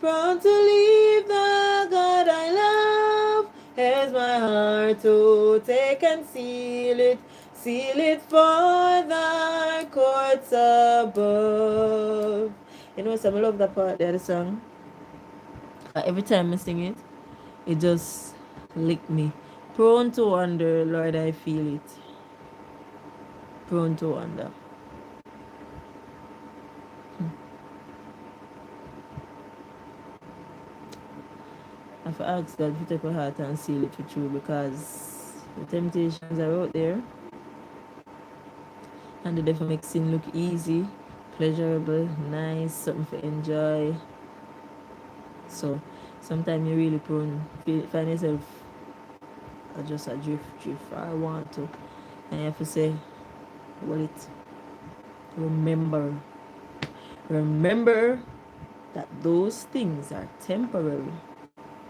Prone to leave the God I love. Here's my heart to take and seal it for thy courts above. You know, some I love that part there, the song. Every time I sing it, it just lick me. Prone to wander, Lord, I feel it. Prone to wander. I have to ask God to take my heart and seal it for true, because the temptations are out there and the devil makes sin look easy, pleasurable, nice, something to enjoy. So sometimes you really prone find yourself just a drift. I want to, and you have to say, well, it remember that those things are temporary.